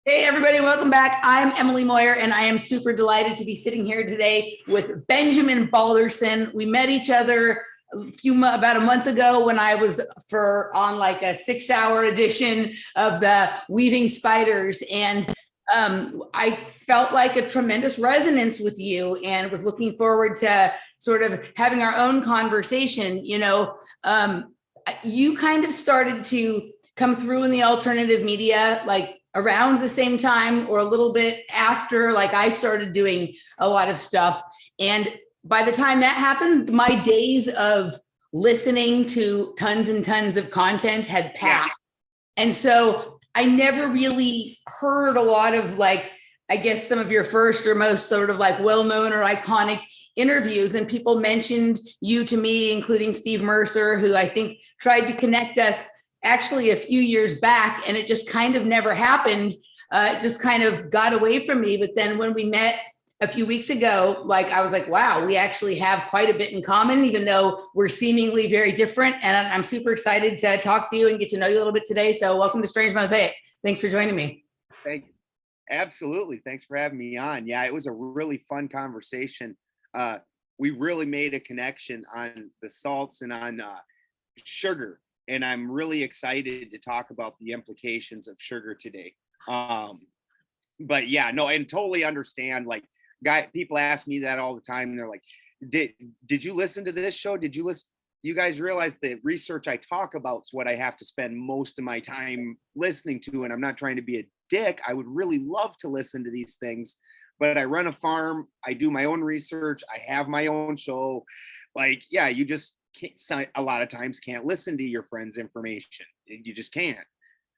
Hey, everybody, welcome back. I'm Emily Moyer, and I am super delighted to be sitting here today with Benjamin Balderson. We met each other about a month ago when I was on like a 6-hour edition of the Weaving Spiders, and I felt like a tremendous resonance with you and was looking forward to sort of having our own conversation. You kind of started to come through in the alternative media, like around the same time or a little bit after, like I started doing a lot of stuff. And by the time that happened, my days of listening to tons and tons of content had passed. And so I never really heard a lot of, like, I guess some of your first or most sort of like well-known or iconic interviews, and people mentioned you to me, including Steve Mercer, who I think tried to connect us actually a few years back, and it just kind of never happened. It just kind of got away from me. But then when we met a few weeks ago, like I was like, wow, we actually have quite a bit in common, even though we're seemingly very different. And I'm super excited to talk to you and get to know you a little bit today. So welcome to Strange Mosaic. Thanks for joining me. Thank you. Absolutely. Thanks for having me on. Yeah, it was a really fun conversation. We really made a connection on the salts and on sugar. And I'm really excited to talk about the implications of sugar today. But yeah, no, and totally understand. Like, people ask me that all the time. They're like, did you listen to this show? Did you listen? You guys realize the research I talk about is what I have to spend most of my time listening to. And I'm not trying to be a dick. I would really love to listen to these things, but I run a farm. I do my own research. I have my own show. Like, yeah, you just can't, a lot of times can't listen to your friends' information. You just can't.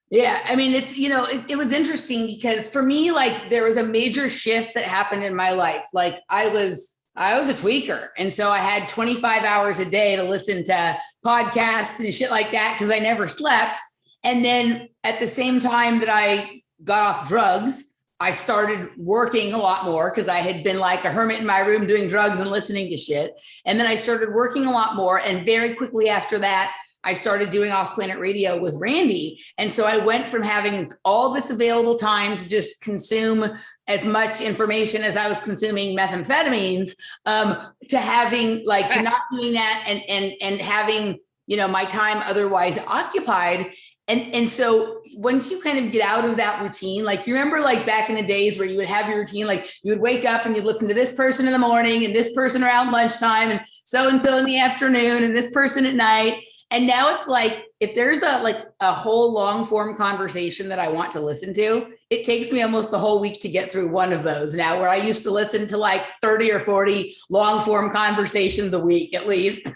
Yeah, I mean, it's, it was interesting because for me, like, there was a major shift that happened in my life. Like, I was a tweaker, and so I had 25 hours a day to listen to podcasts and shit like that because I never slept. And then at the same time that I got off drugs, I started working a lot more because I had been like a hermit in my room doing drugs and listening to shit. And then I started working a lot more. And very quickly after that, I started doing Off Planet Radio with Randy. And so I went from having all this available time to just consume as much information as I was consuming methamphetamines, to having, like, to not doing that and having, my time otherwise occupied. And so once you kind of get out of that routine, like, you remember, like, back in the days where you would have your routine, like you would wake up and you'd listen to this person in the morning and this person around lunchtime and so in the afternoon and this person at night. And now it's like, if there's a whole long form conversation that I want to listen to, it takes me almost the whole week to get through one of those now, where I used to listen to like 30 or 40 long form conversations a week at least.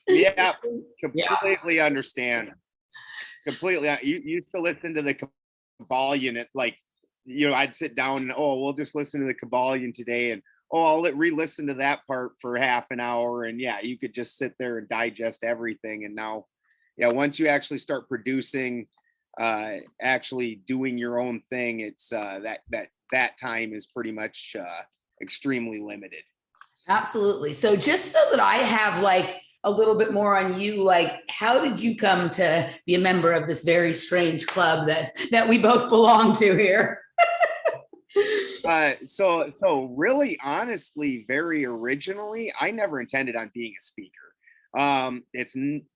Yeah, completely understand. Completely. You used to listen to the Kabbalion at, like, I'd sit down and, we'll just listen to the Kabbalion today, and I'll re-listen to that part for half an hour, and yeah, you could just sit there and digest everything. And now, yeah, once you actually start producing, actually doing your own thing, it's that time is pretty much extremely limited. Absolutely. So just so that I have like a little bit more on you, like, how did you come to be a member of this very strange club that we both belong to here? So really, honestly, very originally, I never intended on being a speaker.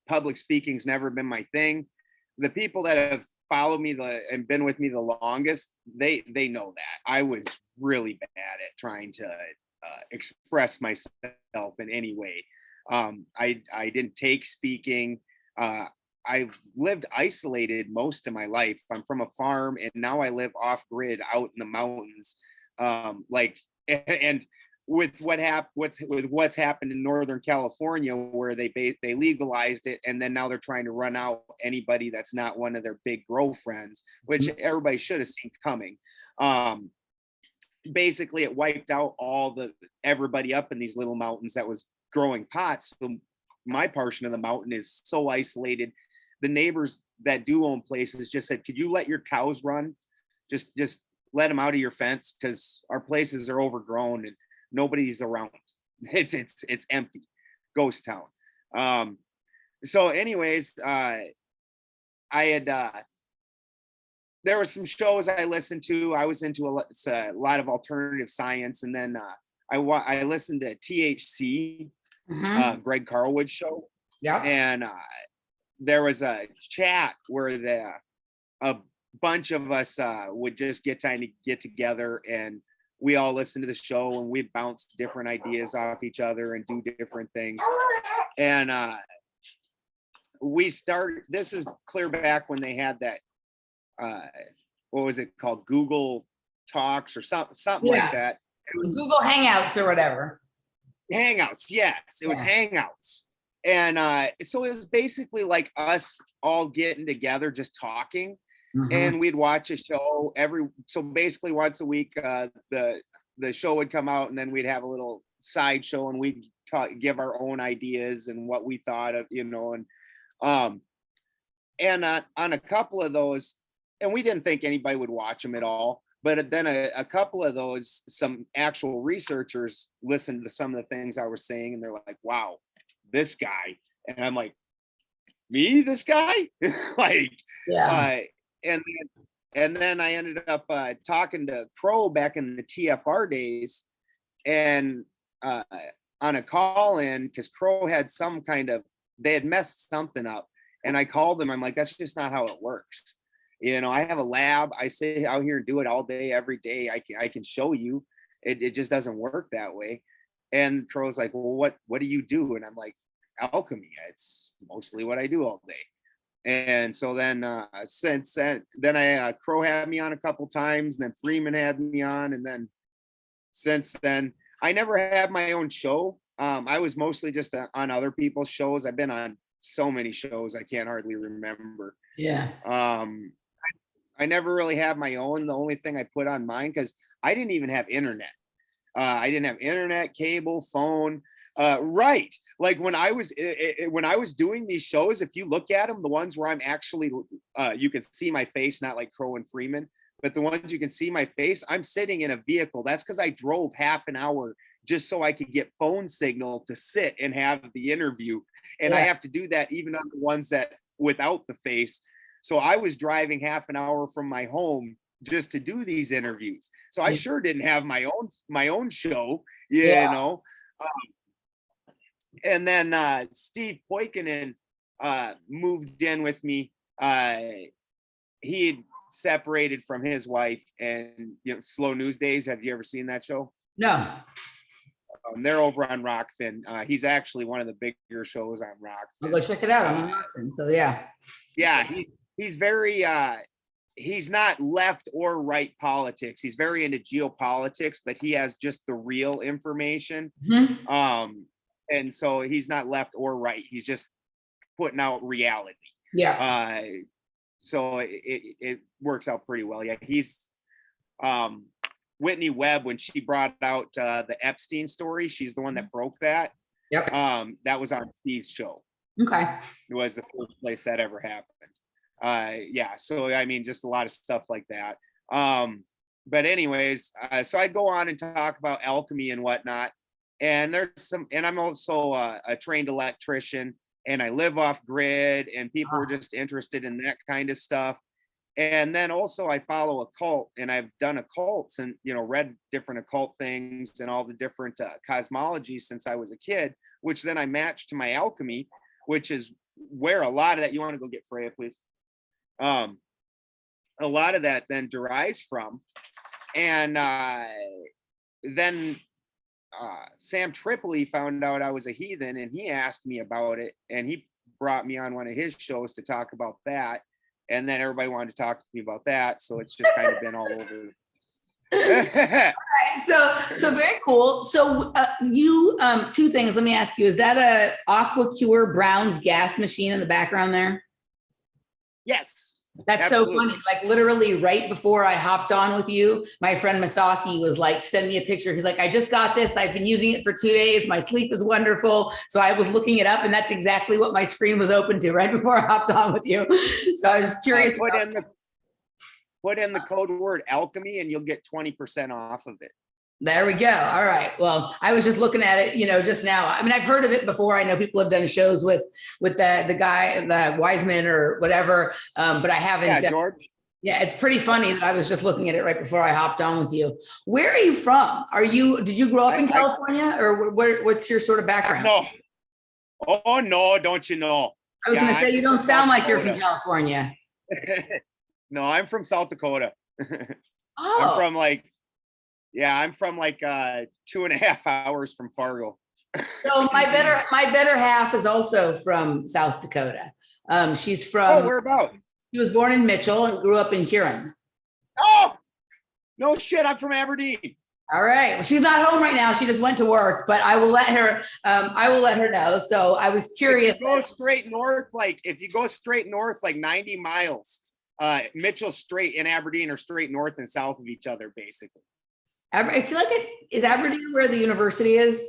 Public speaking's never been my thing. The people that have followed me and been with me the longest, they know that I was really bad at trying to express myself in any way. I didn't take speaking. I've lived isolated most of my life. I'm from a farm, and now I live off grid out in the mountains. And with what's happened in Northern California, where they legalized it, and then now they're trying to run out anybody that's not one of their big grow friends, which everybody should have seen coming. Basically, it wiped out everybody up in these little mountains that was growing pots. So my portion of the mountain is so isolated. The neighbors that do own places just said, could you let your cows run? Just let them out of your fence, because our places are overgrown and nobody's around. It's empty, ghost town. So anyways, I had there were some shows I listened to. I was into a lot of alternative science, and then I listened to THC, Greg Carlwood's show. Yeah. And there was a chat where a bunch of us would just get together, and we all listened to the show, and we bounced different ideas off each other and do different things. And this is clear back when they had that, what was it called? Google Talks or something like that. Google Hangouts or whatever. Hangouts, yes. It was Hangouts. And so it was basically like us all getting together, just talking. And we'd watch a show so basically once a week, the show would come out, and then we'd have a little side show, and we'd give our own ideas and what we thought of, and on a couple of those, and we didn't think anybody would watch them at all, but then a couple of those, some actual researchers listened to some of the things I was saying, and they're like, wow, this guy. And I'm like, me, this guy? Like, and then I ended up talking to Crow back in the TFR days, and on a call in, because Crow had they had messed something up, and I called him. I'm like, that's just not how it works. I have a lab. I sit out here and do it all day, every day. I can show you. It just doesn't work that way. And Crow's like, well, what do you do? And I'm like, alchemy. It's mostly what I do all day. And so then since then Crow had me on a couple times, and then Freeman had me on, and then since then I never had my own show. I was mostly just on other people's shows. I've been on so many shows I can't hardly remember. I never really had my own. The only thing I put on mine, because I didn't even have internet. I didn't have internet, cable, phone. Right. Like when I was doing these shows, if you look at them, the ones where I'm actually, you can see my face, not like Crow and Freeman, but the ones you can see my face, I'm sitting in a vehicle. That's because I drove half an hour just so I could get phone signal to sit and have the interview. And I have to do that even on the ones that without the face. So I was driving half an hour from my home just to do these interviews. So I sure didn't have my own show, you know. And then Steve Poikinen moved in with me. He had separated from his wife, and Slow News Days. Have you ever seen that show? No. They're over on Rockfin. He's actually one of the bigger shows on Rockfin. I'll go check it out on Rockfin. So yeah, he's very he's not left or right politics. He's very into geopolitics, but he has just the real information. And so he's not left or right. He's just putting out reality. So it works out pretty well. Yeah, he's Whitney Webb, when she brought out the Epstein story, she's the one that broke that. That was on Steve's show. Okay. It was the first place that ever happened. So I mean, just a lot of stuff like that. But anyways, so I go on and talk about alchemy and whatnot. And and I'm also a trained electrician, and I live off grid, and people are just interested in that kind of stuff. And then also I follow a cult, and I've done occults and, read different occult things and all the different cosmologies since I was a kid, which then I matched to my alchemy, which is where a lot of that, you want to go get Freya, please. A lot of that then derives from. And then Sam Tripoli found out I was a heathen, and he asked me about it, and he brought me on one of his shows to talk about that. And then everybody wanted to talk to me about that. So it's just kind of been all over. All right, so very cool. So you, two things, let me ask you, is that a AquaCure Brown's gas machine in the background there? Yes. That's absolutely. So funny. Like literally right before I hopped on with you, my friend Masaki was like, send me a picture. He's like, I just got this. I've been using it for 2 days. My sleep is wonderful. So I was looking it up, and that's exactly what my screen was open to right before I hopped on with you. So I was curious. Put in the code word alchemy, and you'll get 20% off of it. There we go. All right. Well, I was just looking at it, just now. I mean, I've heard of it before. I know people have done shows with the guy, the Wiseman or whatever, but I haven't. Yeah, George. Yeah, it's pretty funny that I was just looking at it right before I hopped on with you. Where are you from? Did you grow up in I California, or what's your sort of background? no. Oh no, don't you know? I was Yeah, going to say, I'm you don't from South sound like you're from Dakota. California. No, I'm from South Dakota. I'm Oh, from like, yeah, I'm from like 2.5 hours from Fargo. so my better half is also from South Dakota. She's Oh, from, whereabouts? she was born in Mitchell and grew up in Huron. Oh, no shit, I'm from Aberdeen. All right. Well, she's not home right now. She just went to work, but I will let her. I will let her know. So I was curious. If you go straight north, like 90 miles, Mitchell Straight and Aberdeen are straight north and south of each other, basically. I feel like is Aberdeen where the university is? Is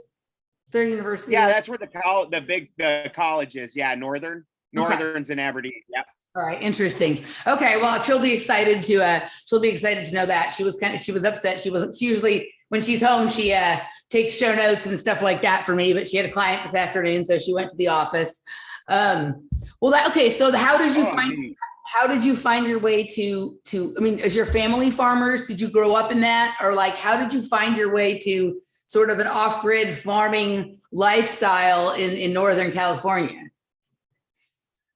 there a university? Yeah, there? that's where the college is. Yeah, Okay. Northern's in Aberdeen. Yeah. All right, interesting. Okay, well, she'll be excited to know that. She was upset. She usually when she's home, she takes show notes and stuff like that for me, but she had a client this afternoon, so she went to the office. Okay, so how did you find your way I mean, is your family farmers? Did you grow up in that? Or like how did you find your way to sort of an off-grid farming lifestyle in Northern California?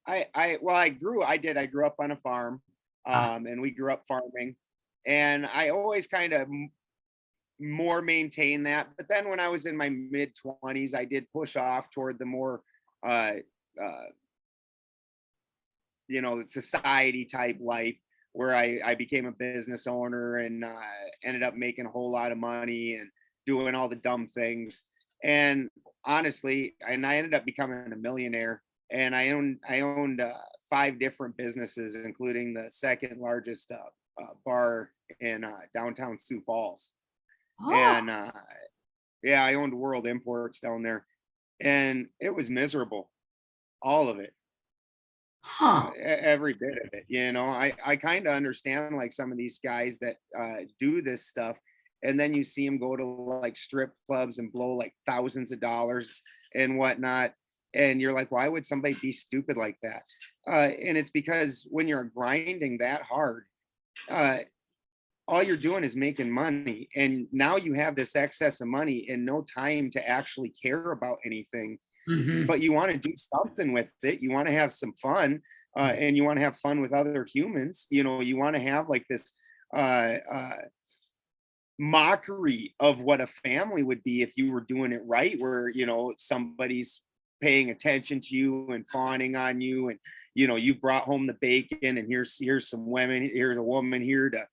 I grew up on a farm, and we grew up farming, and I always kind of more maintain that. But then when I was in my mid 20s, I did push off toward the more, uh, uh, society type life where I became a business owner and ended up making a whole lot of money and doing all the dumb things. And honestly, and I ended up becoming a millionaire. And I owned 5 different businesses, including the second largest bar in downtown Sioux Falls. Oh, And yeah, I owned World Imports down there, and it was miserable, all of it, huh. every bit of it. I kind of understand like some of these guys that do this stuff, and then you see them go to like strip clubs and blow like thousands of dollars and whatnot, and you're like, why would somebody be stupid like that? And it's because when you're grinding that hard, uh, all you're doing is making money, and now you have this excess of money and no time to actually care about anything, Mhm. but you want to do something with it. You want to have some fun, and you want to have fun with other humans. You want to have like this uh, uh, mockery of what a family would be if you were doing it right, where somebody's paying attention to you and fawning on you, and you've brought home the bacon, and here's some women, here's a woman here to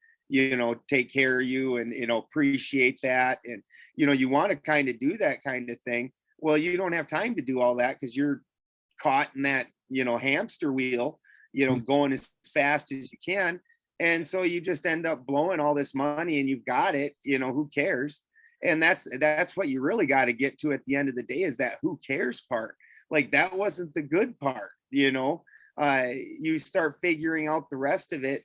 take care of you, and appreciate that, and you want to kind of do that kind of thing. Well, you don't have time to do all that because you're caught in that hamster wheel, going as fast as you can, and so you just end up blowing all this money, and you've got it. Who cares? And that's what you really got to get to at the end of the day, is that who cares part. Like, that wasn't the good part. You start figuring out the rest of it.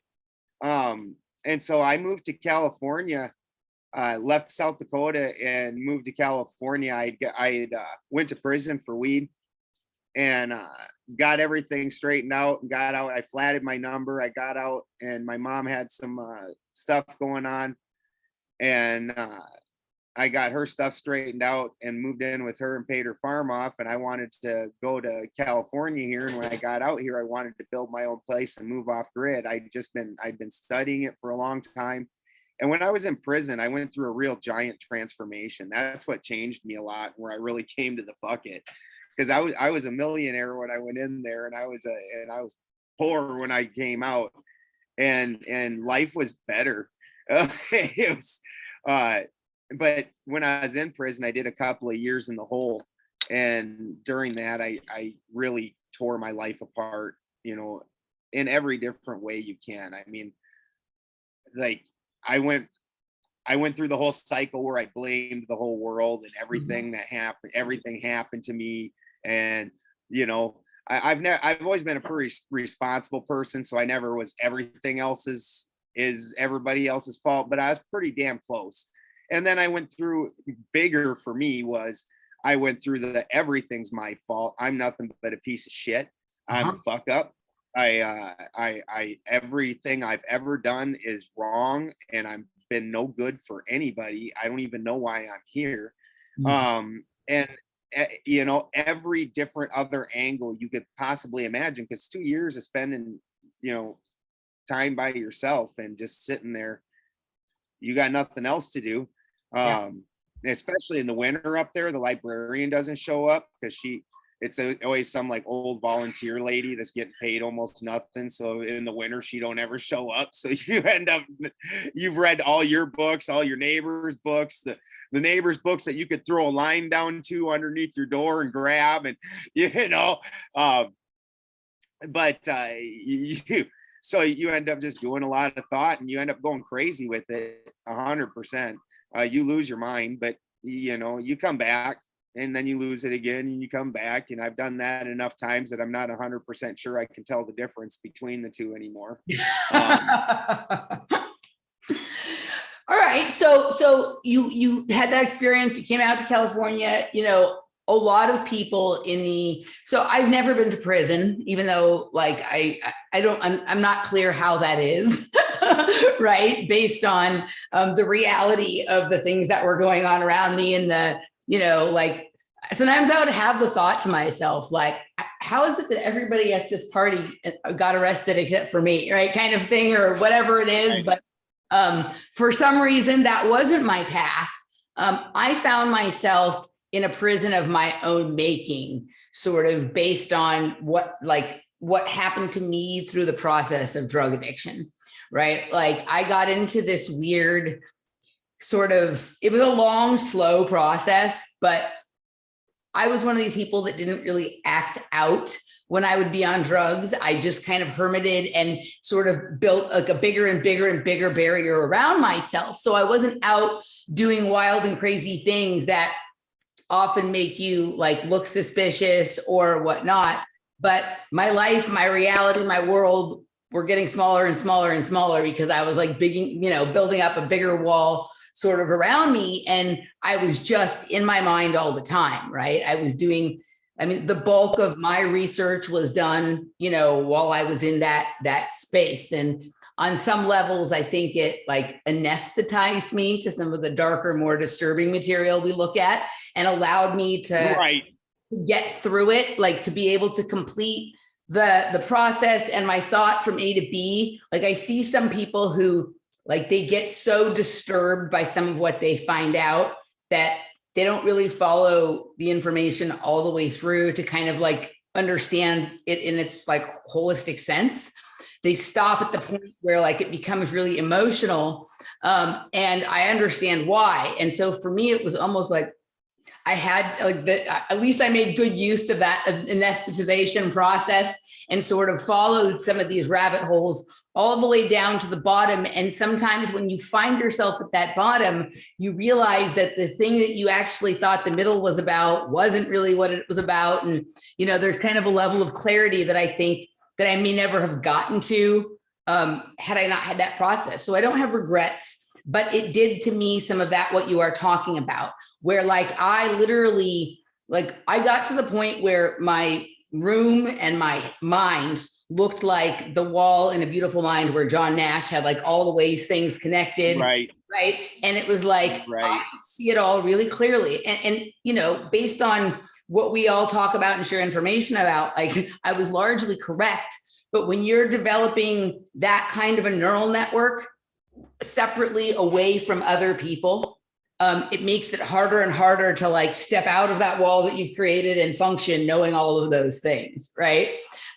And so I moved to California, left South Dakota and moved to California. I went to prison for weed, and got everything straightened out and got out. I flatted my number. I got out, and my mom had some stuff going on, and I got her stuff straightened out and moved in with her and paid her farm off. And I wanted to go to California here. And when I got out here, I wanted to build my own place and move off grid. I'd been studying it for a long time. And when I was in prison, I went through a real giant transformation. That's what changed me a lot, where I really came to the fuck it. Because I was a millionaire when I went in there, and I was poor when I came out, and life was better. It was but when I was in prison, I did a couple of years in the hole. And during that, I really tore my life apart, in every different way you can. I mean, like, I went I went through the whole cycle where I blamed the whole world and Mhm. everything happened to me. And, I've always been a pretty responsible person. So I never was everything else's is everybody else's fault, but I was pretty damn close. And then I went through bigger for me was I went through the everything's my fault. I'm nothing but a piece of shit. I'm Uh-huh. a fuck up. Everything I've ever done is wrong, and I've been no good for anybody. I don't even know why I'm here. And you know, every different other angle you could possibly imagine, because 2 years of spending, you know, time by yourself and just sitting there, you got nothing else to do. Yeah. Especially in the winter up there, the librarian doesn't show up because always some like old volunteer lady that's getting paid almost nothing. So in the winter, she don't ever show up. So you end up, you've read all your books, all your neighbors' books, the neighbors' books that you could throw a line down to underneath your door and grab, and you know, so you end up just doing a lot of thought, and you end up going crazy with it 100%. You lose your mind, but you know, you come back, and then you lose it again, and you come back. And I've done that enough times that I'm not 100% sure I can tell the difference between the two anymore. All right. So you had that experience, you came out to California, you know, a lot of people so I've never been to prison, even though like I'm not clear how that is, right? Based on the reality of the things that were going on around me, and you know, like sometimes I would have the thought to myself, like, how is it that everybody at this party got arrested except for me, right? Kind of thing, or whatever it is. Right. But for some reason, that wasn't my path. I found myself in a prison of my own making, sort of based on what happened to me through the process of drug addiction, right? Like I got into this weird it was a long, slow process, but I was one of these people that didn't really act out when I would be on drugs. I just kind of hermited and sort of built like a bigger and bigger and bigger barrier around myself. So I wasn't out doing wild and crazy things that often make you like look suspicious or whatnot. But my life, my reality, my world were getting smaller and smaller and smaller because I was like building up a bigger wall sort of around me. And I was just in my mind all the time, right? The bulk of my research was done, you know, while I was in that space. And on some levels, I think it like anesthetized me to some of the darker, more disturbing material we look at, and allowed me to get through it, like to be able to complete the process and my thought from A to B. Like I see some people who like they get so disturbed by some of what they find out that they don't really follow the information all the way through to kind of like understand it in its like holistic sense. They stop at the point where like it becomes really emotional. And I understand why. And so for me, it was almost like I had like at least I made good use of that anesthetization process and sort of followed some of these rabbit holes all the way down to the bottom. And sometimes when you find yourself at that bottom, you realize that the thing that you actually thought the middle was about wasn't really what it was about. And, you know, there's kind of a level of clarity that I think that I may never have gotten to had I not had that process. So I don't have regrets, but it did to me some of that, what you are talking about, where like I literally, like I got to the point where my room and my mind looked like the wall in A Beautiful Mind where John Nash had like all the ways things connected. Right. And it was like, I could see it all really clearly. And, you know, based on what we all talk about and share information about, like I was largely correct. But when you're developing that kind of a neural network separately away from other people, it makes it harder and harder to like step out of that wall that you've created and function knowing all of those things. Right.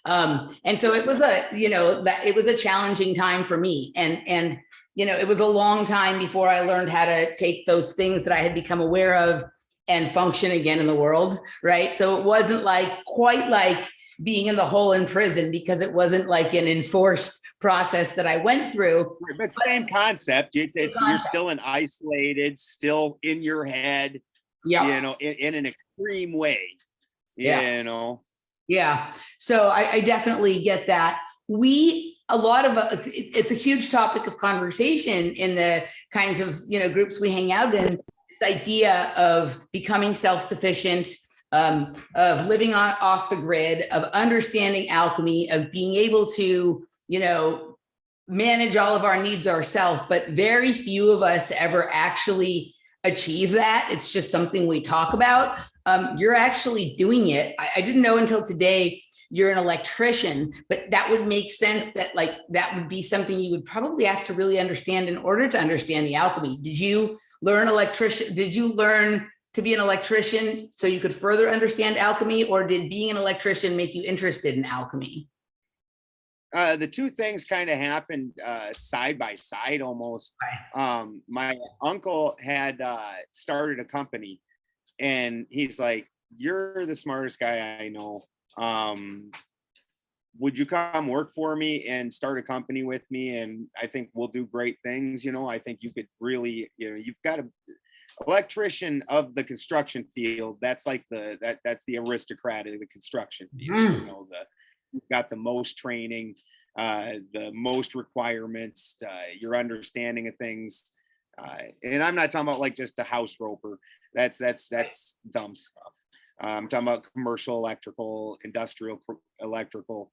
And so it was it was a challenging time for me. And, you know, it was a long time before I learned how to take those things that I had become aware of and function again in the world. Right. So it wasn't like quite like being in the hole in prison, because it wasn't like an enforced process that I went through. But same concept. You're still isolated, still in your head, you know, in an extreme way, you know. Yeah. So I definitely get that. It's a huge topic of conversation in the kinds of, you know, groups we hang out in, this idea of becoming self-sufficient, of living off the grid, of understanding alchemy, of being able to, manage all of our needs ourselves. But very few of us ever actually achieve that. It's just something we talk about. You're actually doing it. I didn't know until today you're an electrician, but that would make sense that that would be something you would probably have to really understand in order to understand the alchemy. Did you learn to be an electrician so you could further understand alchemy, or did being an electrician make you interested in alchemy? The two things kind of happened side by side almost. My uncle had started a company, and he's like, "You're the smartest guy I know. Would you come work for me and start a company with me? And I think we'll do great things. I think you could really, you've got a electrician of the construction field. That's like that's the aristocrat of the construction field. You've got the most training, the most requirements, your understanding of things. And I'm not talking about like just a house roper. That's dumb stuff. I'm talking about commercial electrical, industrial electrical,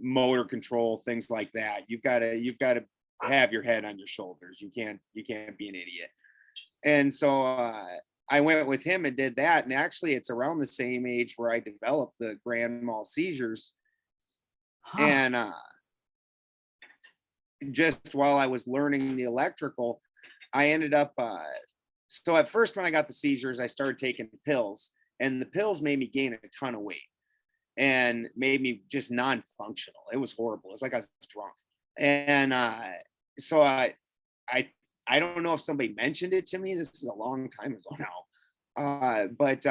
motor control, things like that. You've got to have your head on your shoulders. You can't be an idiot. And so I went with him and did that. And actually, it's around the same age where I developed the grand mal seizures. Huh. And just while I was learning the electrical, I ended up. So at first, when I got the seizures, I started taking pills, and the pills made me gain a ton of weight and made me just non-functional. It was horrible. It's like I was drunk. And so I don't know if somebody mentioned it to me. This is a long time ago now. But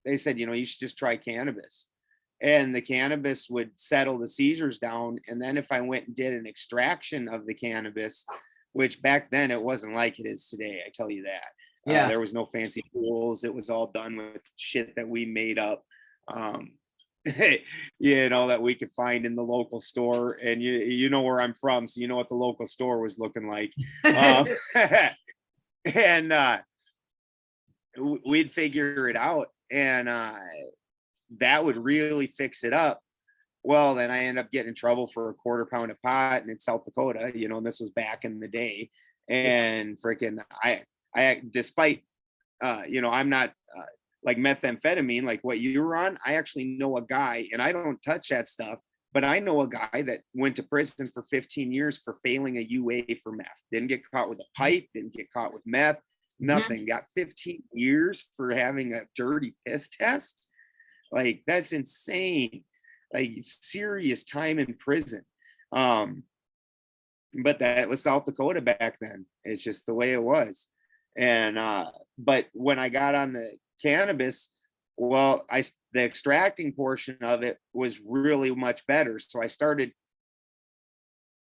they said, you should just try cannabis. And the cannabis would settle the seizures down. And then if I went and did an extraction of the cannabis, which back then it wasn't like it is today, I tell you that. Yeah. There was no fancy tools. It was all done with shit that we made up, that we could find in the local store. And you know where I'm from, so you know what the local store was looking like. And we'd figure it out, and that would really fix it up. Well, then I end up getting in trouble for a quarter pound of pot in South Dakota, and this was back in the day. And freaking, I despite, I'm not like methamphetamine, like what you were on. I actually know a guy, and I don't touch that stuff, but I know a guy that went to prison for 15 years for failing a UA for meth. Didn't get caught with a pipe, didn't get caught with meth, nothing. Mm-hmm. Got 15 years for having a dirty piss test. Like, that's insane. Like, serious time in prison. But that was South Dakota back then. It's just the way it was. And but when I got on the cannabis, well, the extracting portion of it was really much better. So I started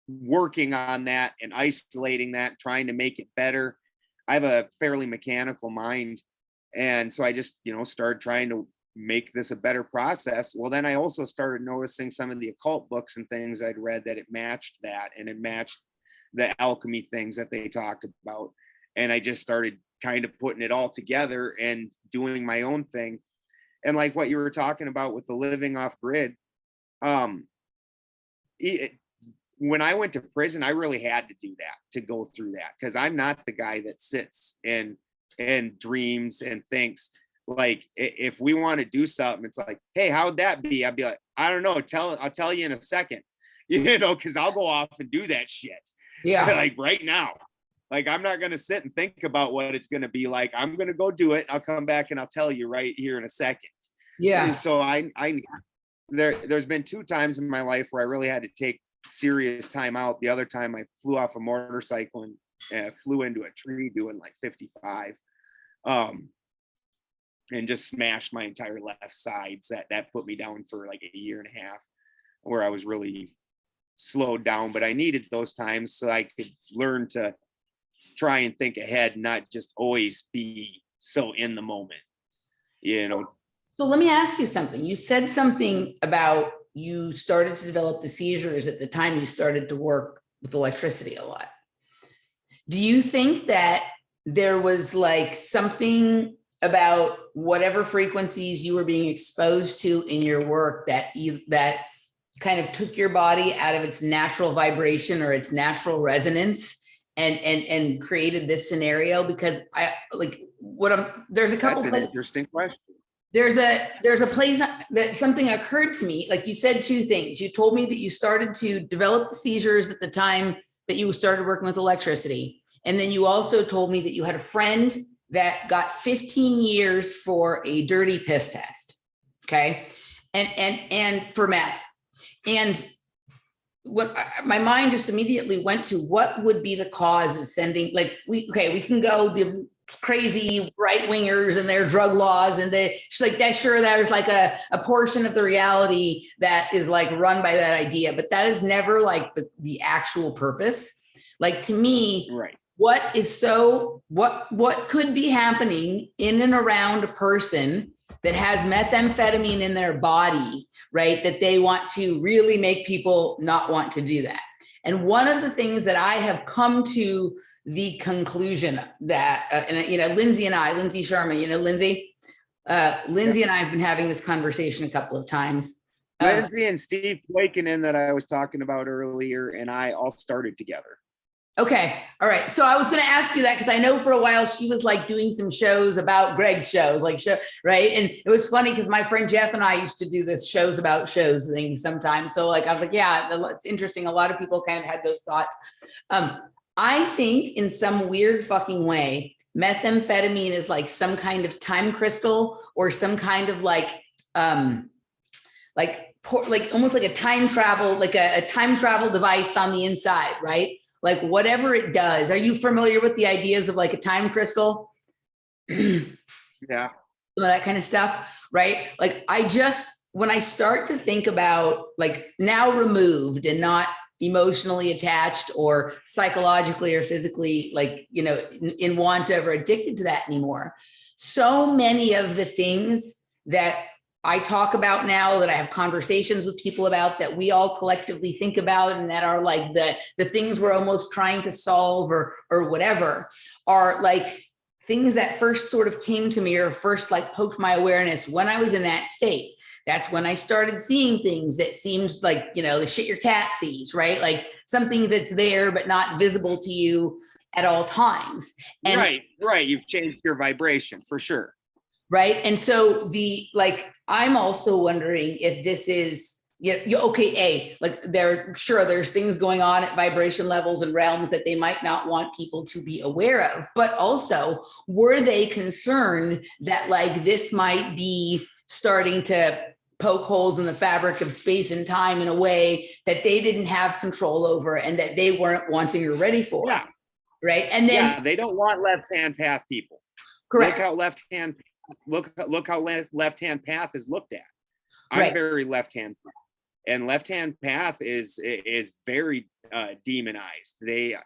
working on that and isolating that, trying to make it better. I have a fairly mechanical mind. And so I just, started trying to make this a better process. Well, then I also started noticing some of the occult books and things I'd read that it matched that, and it matched the alchemy things that they talked about. And I just started kind of putting it all together and doing my own thing. And like what you were talking about with the living off grid, when I went to prison, I really had to do that, to go through that, because I'm not the guy that sits and dreams and thinks. Like, if we want to do something, it's like, hey, how'd that be? I'd be like, I don't know. I'll tell you in a second, because I'll go off and do that shit. Yeah. Like right now. Like, I'm not going to sit and think about what it's going to be like. I'm going to go do it. I'll come back and I'll tell you right here in a second. Yeah. And so there's been 2 times in my life where I really had to take serious time out. The other time I flew off a motorcycle and flew into a tree doing like 55. And just smashed my entire left sides. That put me down for like a year and a half, where I was really slowed down. But I needed those times so I could learn to try and think ahead, not just always be so in the moment, So let me ask you something. You said something about you started to develop the seizures at the time you started to work with electricity a lot. Do you think that there was like something about whatever frequencies you were being exposed to in your work that kind of took your body out of its natural vibration or its natural resonance and created this scenario? Because there's a couple. That's an interesting question. There's a place that something occurred to me. Like, you said two things. You told me that you started to develop the seizures at the time that you started working with electricity. And then you also told me that you had a friend that got 15 years for a dirty piss test. Okay. And for meth. And what my mind just immediately went to, what would be the cause of sending, like, we can go the crazy right wingers and their drug laws, and she's like, that sure, there's like a portion of the reality that is like run by that idea, but that is never like the actual purpose. Like, to me, right, what could be happening in and around a person that has methamphetamine in their body, right, that they want to really make people not want to do that. And one of the things that I have come to the conclusion that, Lindsay Sharma, Lindsay and I have been having this conversation a couple of times. Lindsay and Steve Wakenin that I was talking about earlier, and I all started together. Okay. All right. So I was going to ask you that because I know for a while she was like doing some shows about Greg's shows, right? And it was funny because my friend Jeff and I used to do this shows about shows thing sometimes. So like, I was like, yeah, it's interesting. A lot of people kind of had those thoughts. I think in some weird fucking way, methamphetamine is like some kind of time crystal or some kind of almost like a time travel, like a time travel device on the inside, right? Like whatever it does. Are you familiar with the ideas of like a time crystal? Yeah. That kind of stuff, right? Like when I start to think about like now removed and not emotionally attached or psychologically or physically, like, in want of or addicted to that anymore. So many of the things that I talk about now, that I have conversations with people about, that we all collectively think about, and that are like the things we're almost trying to solve or whatever, are like things that first sort of came to me or first like poked my awareness when I was in that state. That's when I started seeing things that seemed like, the shit your cat sees, right? Like something that's there, but not visible to you at all times. And right. You've changed your vibration for sure. Right. And so I'm also wondering if this is, like there's things going on at vibration levels and realms that they might not want people to be aware of, but also were they concerned that like this might be starting to poke holes in the fabric of space and time in a way that they didn't have control over and that they weren't wanting or ready for. Yeah. Right. And then they don't want left-hand path people. Correct. Look how left-hand path is looked at. I'm very left-hand path, and left-hand path is very demonized.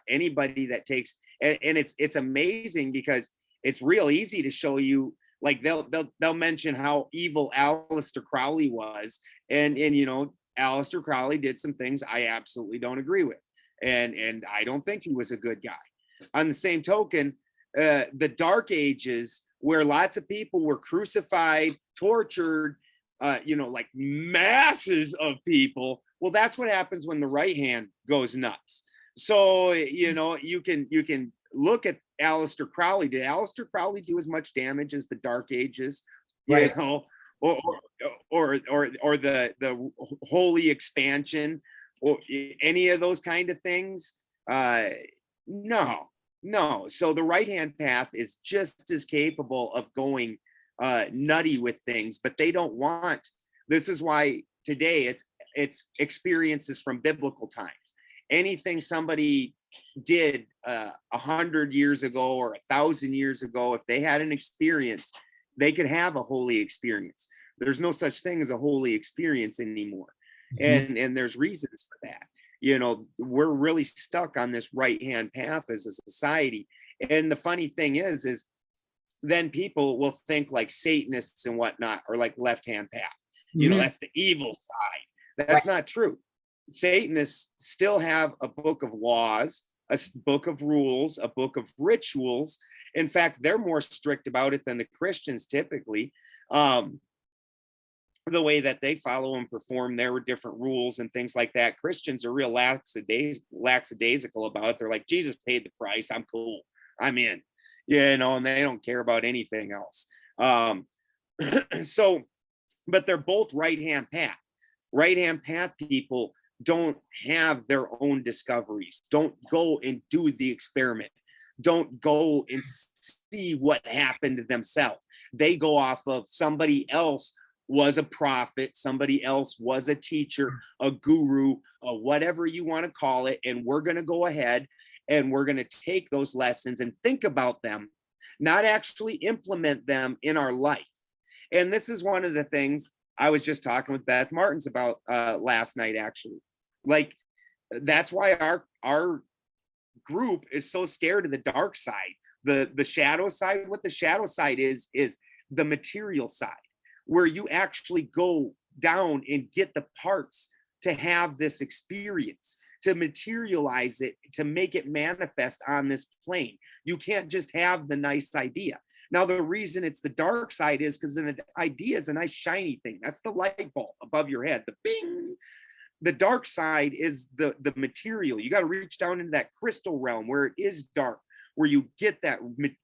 Anybody that takes, and it's amazing because it's real easy to show you. Like they'll mention how evil Aleister Crowley was, and Aleister Crowley did some things I absolutely don't agree with, and I don't think he was a good guy. On the same token, the Dark Ages, where lots of people were crucified, tortured, like masses of people. Well, that's what happens when the right hand goes nuts. So you can look at Aleister Crowley. Did Aleister Crowley do as much damage as the Dark Ages? Right. Or the Holy Expansion, or any of those kind of things? No. So the right hand path is just as capable of going nutty with things, but they don't want. This is why today it's experiences from biblical times. Anything somebody did 100 years ago or 1,000 years ago, if they had an experience, they could have a holy experience. There's no such thing as a holy experience anymore. Mm-hmm. And there's reasons for that. We're really stuck on this right hand path as a society. And the funny thing is then people will think like Satanists and whatnot are like left hand path. Mm-hmm. That's the evil side. That's not true. Satanists still have a book of laws, book of rules, a book of rituals. In fact, they're more strict about it than the Christians typically. The way that they follow and perform, there were different rules and things like that. Christians are real lackadaisical about it. They're like, Jesus paid the price. I'm cool. I'm in, and they don't care about anything else. So, but they're both right-hand path. Right-hand path people don't have their own discoveries. Don't go and do the experiment. Don't go and see what happened to themselves. They go off of somebody else was a prophet, somebody else was a teacher, a guru, whatever you want to call it. And we're going to go ahead and we're going to take those lessons and think about them, not actually implement them in our life. And this is one of the things I was just talking with Beth Martins about last night, actually. Like, that's why our group is so scared of the dark side, the shadow side. What the shadow side is the material side, where you actually go down and get the parts to have this experience, to materialize it, to make it manifest on this plane. You can't just have the nice idea. Now, the reason it's the dark side is because an idea is a nice shiny thing. That's the light bulb above your head, the bing. The dark side is the material. You got to reach down into that crystal realm where it is dark, where you get that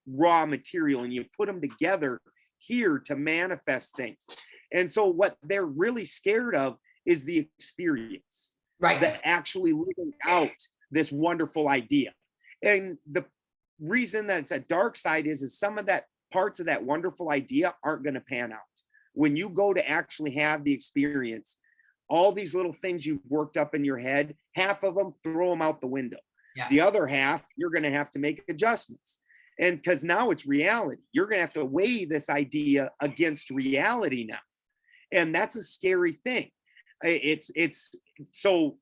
raw material and you put them together here to manifest things. And so what they're really scared of is the experience, right? The actually living out this wonderful idea. And the reason that it's a dark side is some of that parts of that wonderful idea aren't going to pan out. When you go to actually have the experience, all these little things you've worked up in your head, half of them, throw them out the window. Yeah. The other half, you're going to have to make adjustments. And because now it's reality, you're going to have to weigh this idea against reality now. And that's a scary thing. It's so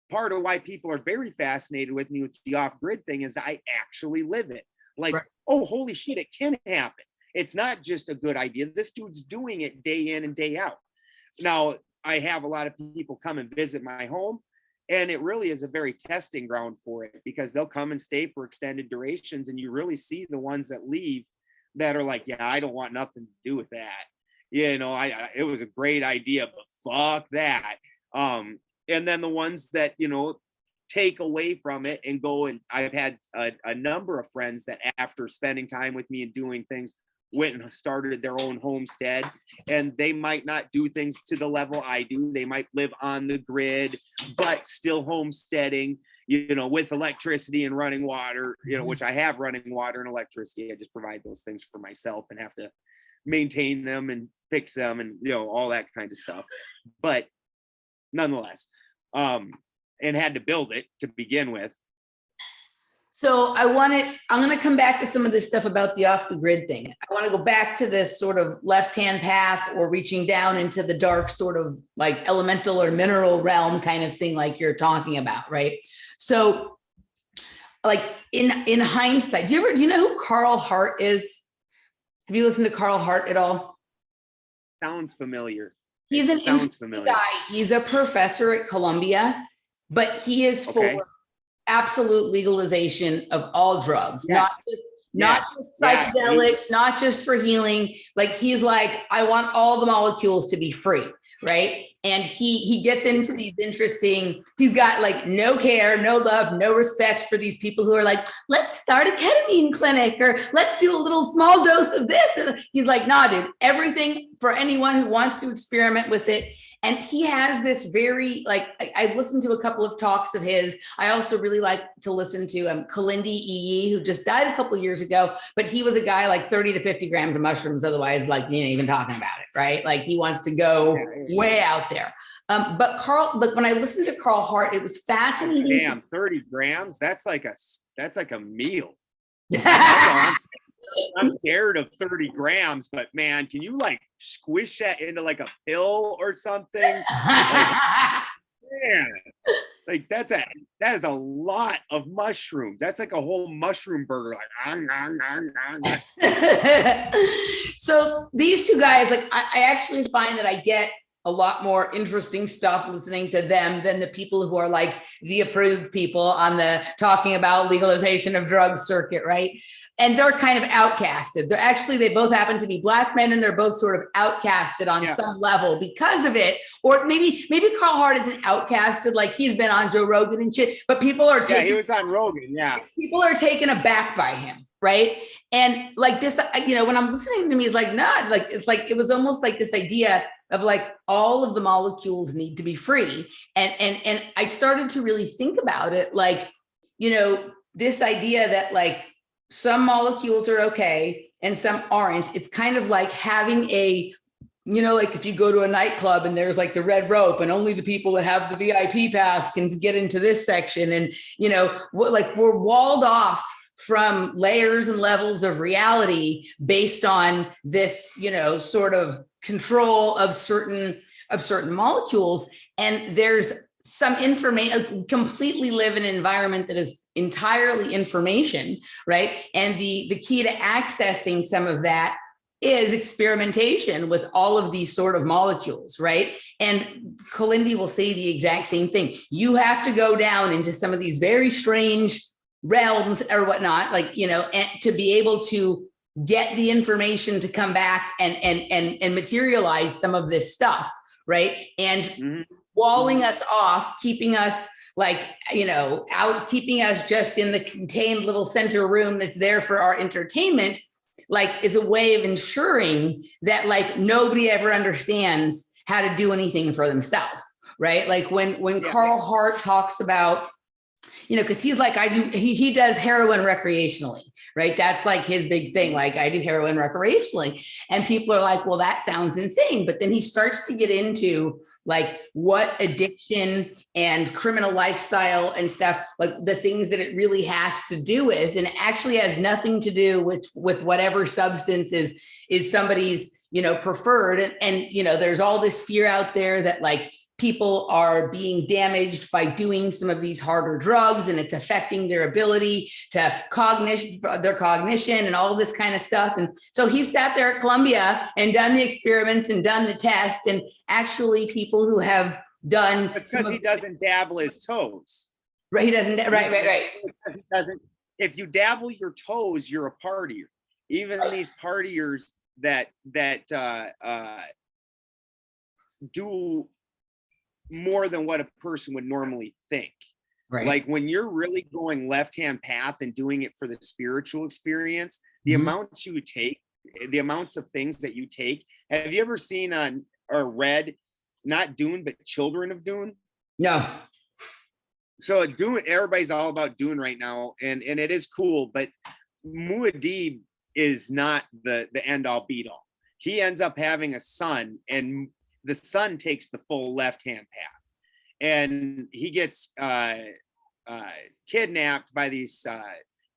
part of why people are very fascinated with me with the off-grid thing is I actually live it. Like, right. Oh, holy shit, it can happen. It's not just a good idea. This dude's doing it day in and day out. Now, I have a lot of people come and visit my home, and it really is a very testing ground for it, because they'll come and stay for extended durations, and you really see the ones that leave that are like, yeah, I don't want nothing to do with that. It was a great idea, but fuck that. And then the ones that, take away from it and go, and I've had a number of friends that after spending time with me and doing things went and started their own homestead, and they might not do things to the level I do. They might live on the grid, but still homesteading, with electricity and running water, which I have running water and electricity. I just provide those things for myself and have to maintain them and fix them and, all that kind of stuff. But nonetheless, and had to build it to begin with. So I'm going to come back to some of this stuff about the off the grid thing. I want to go back to this sort of left-hand path or reaching down into the dark sort of like elemental or mineral realm kind of thing, like you're talking about, right? So like in hindsight, do you know who Carl Hart is? Have you listened to Carl Hart at all? Sounds familiar. He's an interesting guy. He's a professor at Columbia, but he is for absolute legalization of all drugs, not just psychedelics, not just for healing. Like he's like, I want all the molecules to be free, right? And he gets into these interesting, he's got like no care, no love, no respect for these people who are like, let's start a ketamine clinic or let's do a little small dose of this. And he's like, nah, dude, everything for anyone who wants to experiment with it. And he has this very, like, I've listened to a couple of talks of his. I also really like to listen to Kalindi EE, who just died a couple of years ago, but he was a guy like 30 to 50 grams of mushrooms. Otherwise, like, you ain't even talking about it, right? Like he wants to go way out there. But when I listened to Carl Hart, it was fascinating. Damn, 30 grams? That's like a meal. I'm scared of 30 grams, but man, can you like squish that into like a pill or something? Like that is a lot of mushrooms. That's like a whole mushroom burger. So these two guys, like I actually find that I get a lot more interesting stuff listening to them than the people who are like the approved people on the talking about legalization of drugs circuit, right? And they're kind of outcasted. They're actually, they both happen to be Black men, and they're both sort of outcasted on some level because of it. Or maybe Carl Hart isn't outcasted, like he's been on Joe Rogan and shit, but people are taking, he was on Rogan, people are taken aback by him, right? And like this, you know, when I'm listening to me, it's like, not like, it's like, it was almost like this idea of like all of the molecules need to be free. And I started to really think about it, like, you know, this idea that like some molecules are okay and some aren't. It's kind of like having a, you know, like if you go to a nightclub and there's like the red rope and only the people that have the VIP pass can get into this section. And, you know, like we're walled off from layers and levels of reality based on this, you know, sort of control of certain molecules. And there's some information, completely live in an environment that is entirely information, right? And the key to accessing some of that is experimentation with all of these sort of molecules, right? And Kalindi will say the exact same thing. You have to go down into some of these very strange realms or whatnot, like, you know, and to be able to get the information to come back and materialize some of this stuff, right? And walling us off, keeping us like, you know, out, keeping us just in the contained little center room that's there for our entertainment, like is a way of ensuring that like nobody ever understands how to do anything for themselves, right? Like when Carl Hart talks about, you know, because he's like, he does heroin recreationally, right? That's like his big thing. Like I do heroin recreationally. And people are like, well, that sounds insane. But then he starts to get into like what addiction and criminal lifestyle and stuff, like the things that it really has to do with, and it actually has nothing to do with whatever substance is somebody's, you know, preferred. And, you know, there's all this fear out there that like, people are being damaged by doing some of these harder drugs and it's affecting their ability to their cognition and all this kind of stuff. And so he sat there at Columbia and done the experiments and done the test, and actually people who have done because he doesn't dabble his toes. Right. He doesn't. Right. He doesn't. If you dabble your toes, you're a partier. Even these partiers that do more than what a person would normally think. Right. Like when you're really going left-hand path and doing it for the spiritual experience, the amounts you take, the amounts of things that you take. Have you ever seen or read, not Dune, but Children of Dune? No. So Dune, everybody's all about Dune right now, and it is cool, but Muad'Dib is not the end all beat all. He ends up having a son, and the son takes the full left-hand path, and he gets kidnapped by these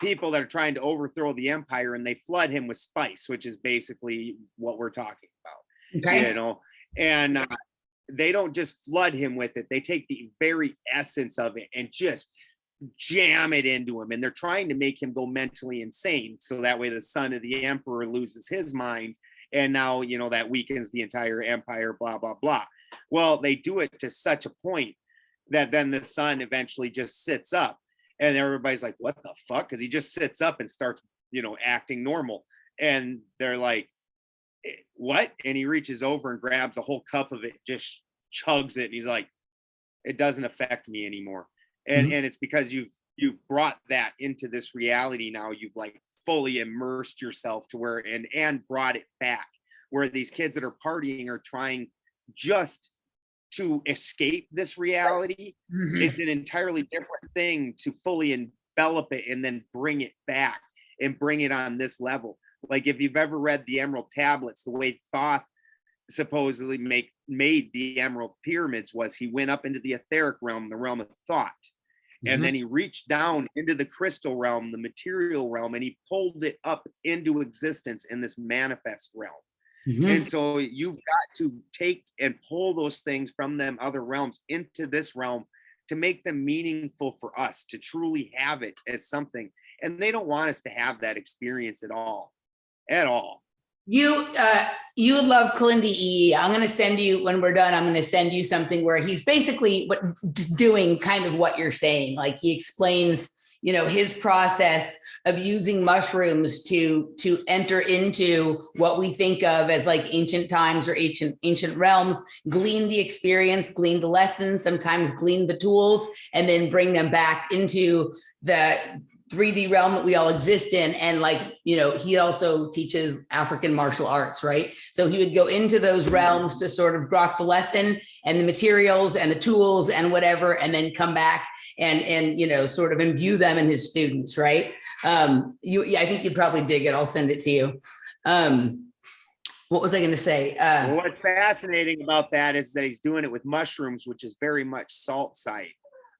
people that are trying to overthrow the empire, and they flood him with spice, which is basically what we're talking about. Okay. You know, and they don't just flood him with it. They take the very essence of it and just jam it into him. And they're trying to make him go mentally insane. So that way the son of the emperor loses his mind. And now, you know, that weakens the entire empire, blah, blah, blah. Well, they do it to such a point that then the son eventually just sits up, and everybody's like, what the fuck? Because he just sits up and starts, you know, acting normal. And they're like, what? And he reaches over and grabs a whole cup of it, just chugs it. And he's like, it doesn't affect me anymore. And and it's because you've brought that into this reality now. You've like fully immersed yourself to where and brought it back, where these kids that are partying are trying just to escape this reality. It's an entirely different thing to fully envelop it and then bring it back and bring it on this level. Like if you've ever read the Emerald Tablets, the way Thoth supposedly made the Emerald Pyramids was he went up into the etheric realm, the realm of thought. And then he reached down into the crystal realm, the material realm, and he pulled it up into existence in this manifest realm. And so you've got to take and pull those things from them other realms into this realm to make them meaningful for us, to truly have it as something. And they don't want us to have that experience at all. You would love Kalindi E. I'm going to send you, when we're done, I'm going to send you something where he's basically doing kind of what you're saying. Like he explains, his process of using mushrooms to enter into what we think of as like ancient times or ancient realms, glean the experience, glean the lessons, sometimes glean the tools, and then bring them back into the 3D realm that we all exist in. And like, he also teaches African martial arts, right? So he would go into those realms to sort of grok the lesson and the materials and the tools and whatever, and then come back and sort of imbue them in his students, right? I think you'd probably dig it. I'll send it to you. What was I going to say? Well, what's fascinating about that is that he's doing it with mushrooms, which is very much salt site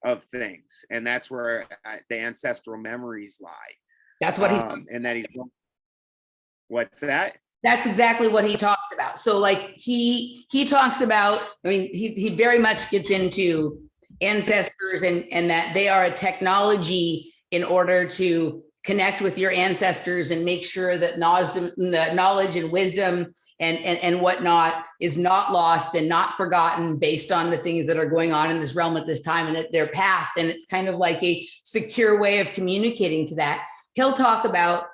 of things, and that's where the ancestral memories lie. That's what and that he's. What's that? That's exactly what he talks about. So like he talks about, he very much gets into ancestors and that they are a technology in order to connect with your ancestors and make sure that the knowledge and wisdom and whatnot is not lost and not forgotten based on the things that are going on in this realm at this time and that they're past. And it's kind of like a secure way of communicating to that. He'll talk about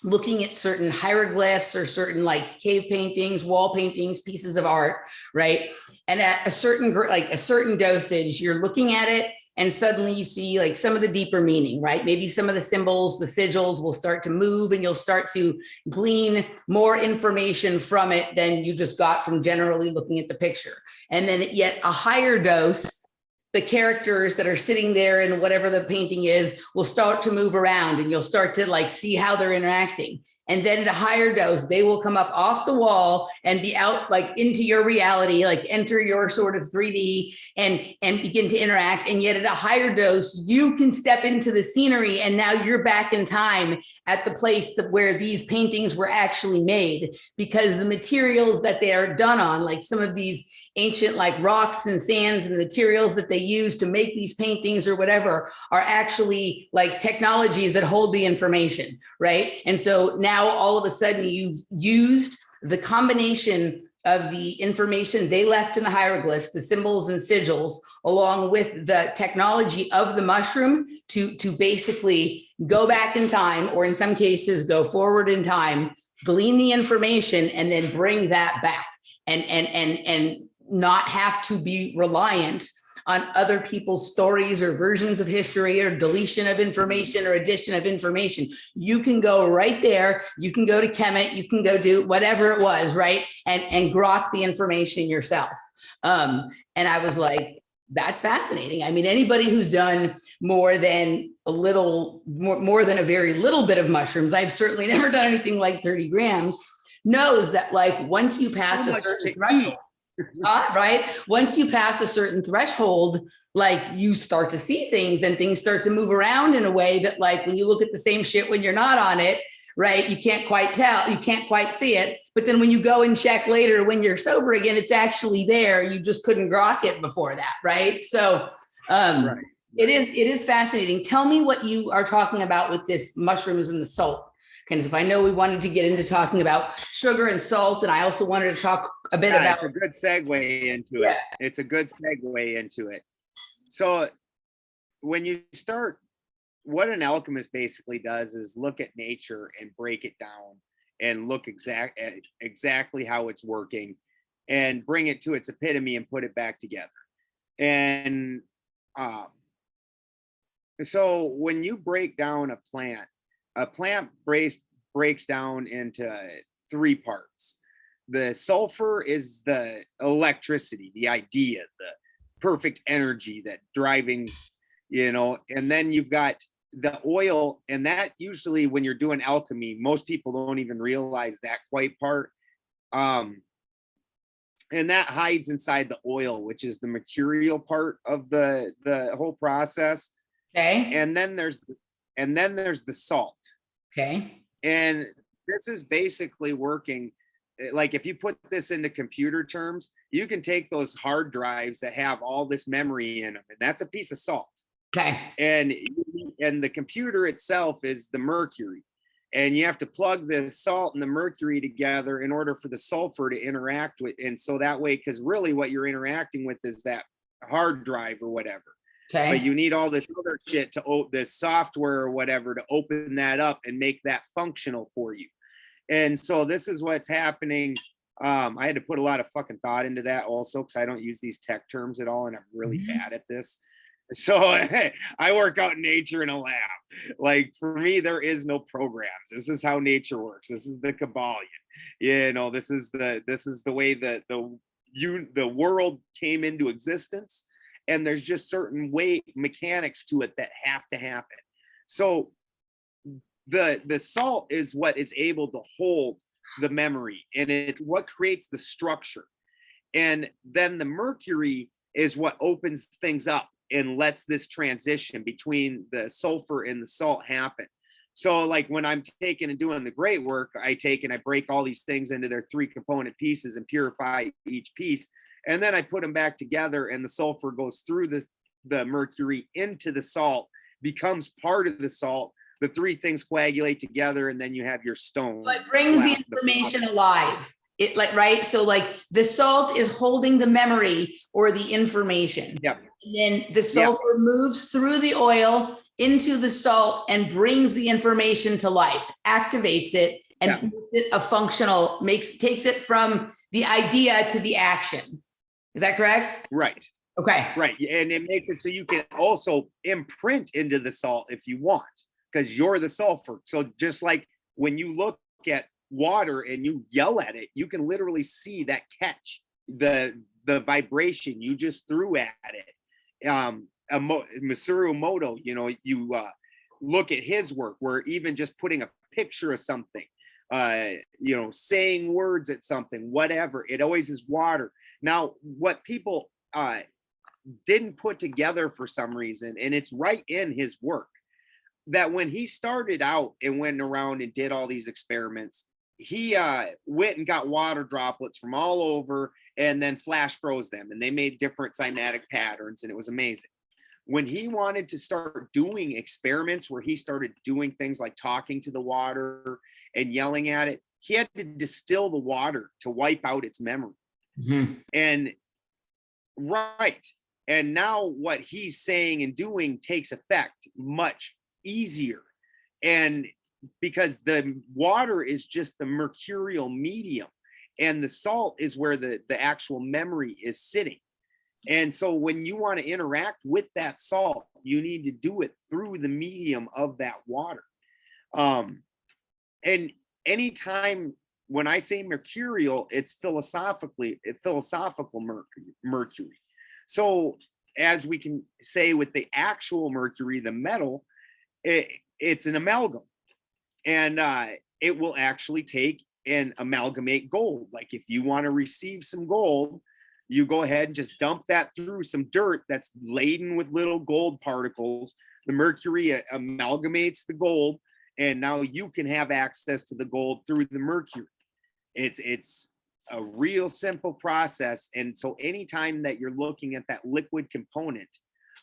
looking at certain hieroglyphs or certain like cave paintings, wall paintings, pieces of art, right? And at a certain dosage, you're looking at it and suddenly you see like some of the deeper meaning, right? Maybe some of the symbols, the sigils will start to move and you'll start to glean more information from it than you just got from generally looking at the picture. And then yet a higher dose, the characters that are sitting there in whatever the painting is will start to move around and you'll start to like see how they're interacting. And then at a higher dose, they will come up off the wall and be out like into your reality, like enter your sort of 3D and begin to interact. And yet at a higher dose, you can step into the scenery and now you're back in time at the place where these paintings were actually made, because the materials that they are done on, like some of these ancient like rocks and sands and the materials that they use to make these paintings or whatever are actually like technologies that hold the information, right? And so now all of a sudden you've used the combination of the information they left in the hieroglyphs, the symbols and sigils, along with the technology of the mushroom to basically go back in time, or in some cases go forward in time, glean the information and then bring that back and not have to be reliant on other people's stories or versions of history or deletion of information or addition of information. You can go right there. You can go to Cometh. You can go do whatever it was, right? And grok the information yourself. And I was like, that's fascinating. I mean, anybody who's done more than a very little bit of mushrooms, I've certainly never done anything like 30 grams, knows that like once you pass a certain threshold, right? Once you pass a certain threshold, like you start to see things and things start to move around in a way that like when you look at the same shit when you're not on it, right? You can't quite tell, you can't quite see it. But then when you go and check later, when you're sober again, it's actually there. You just couldn't grok it before that, right? So right. It is fascinating. Tell me what you are talking about with this mushrooms and the salt. Because if I know we wanted to get into talking about sugar and salt, and I also wanted to talk a bit about. It's a good segue into it. It's a good segue into it. So when you start, what an alchemist basically does is look at nature and break it down and look exactly how it's working and bring it to its epitome and put it back together. And so when you break down a plant breaks down into 3 parts. The sulfur is the electricity, the idea, the perfect energy that driving, and then you've got the oil, and that usually when you're doing alchemy, most people don't even realize that quite part. And that hides inside the oil, which is the mercurial part of the whole process. Okay. And then there's the salt. Okay. And this is basically working. Like if you put this into computer terms, you can take those hard drives that have all this memory in them, and that's a piece of salt. Okay. And the computer itself is the mercury. and you have to plug the salt and the mercury together in order for the sulfur to interact with. And so that way, because really what you're interacting with is that hard drive or whatever. Okay. But you need all this other shit to this software or whatever to open that up and make that functional for you. And so this is what's happening. I had to put a lot of fucking thought into that also, because I don't use these tech terms at all, and I'm really bad at this. So I work out in nature in a lab. Like for me, there is no programs. This is how nature works. This is the Kabbalion. You know, this is the way that the world came into existence, and there's just certain mechanics to it that have to happen. So the salt is what is able to hold the memory, and what creates the structure. And then the mercury is what opens things up and lets this transition between the sulfur and the salt happen. So like when I'm taking and doing the great work, I take and I break all these things into their 3 component pieces and purify each piece. And then I put them back together, and the sulfur goes through the mercury into the salt, becomes part of the salt. The 3 things coagulate together, and then you have your stone. But brings the information alive. It right. So like the salt is holding the memory or the information. Yep. And then the sulfur moves through the oil into the salt and brings the information to life, activates it, and makes it a functional, takes it from the idea to the action. Is that correct? Right. Okay. Right. And it makes it so you can also imprint into the salt if you want, because you're the sulfur. So just like when you look at water and you yell at it, you can literally see that catch, the vibration you just threw at it. Masaru Emoto, you know, you look at his work where even just putting a picture of something, you know, saying words at something, whatever, it always is water. Now, what people didn't put together for some reason, and it's right in his work, that when he started out and went around and did all these experiments, he went and got water droplets from all over and then flash froze them, and they made different cymatic patterns, and it was amazing. When he wanted to start doing experiments where he started doing things like talking to the water and yelling at it, he had to distill the water to wipe out its memory. And right. And now what he's saying and doing takes effect much easier. And because the water is just the mercurial medium, and the salt is where the actual memory is sitting. And so when you want to interact with that salt, you need to do it through the medium of that water. And anytime when I say mercurial, it's philosophical mercury. So as we can say with the actual mercury, the metal, it's an amalgam, and it will actually take and amalgamate gold. Like if you want to receive some gold, you go ahead and just dump that through some dirt that's laden with little gold particles. The mercury amalgamates the gold, and now you can have access to the gold through the mercury. It's a real simple process. And so anytime that you're looking at that liquid component,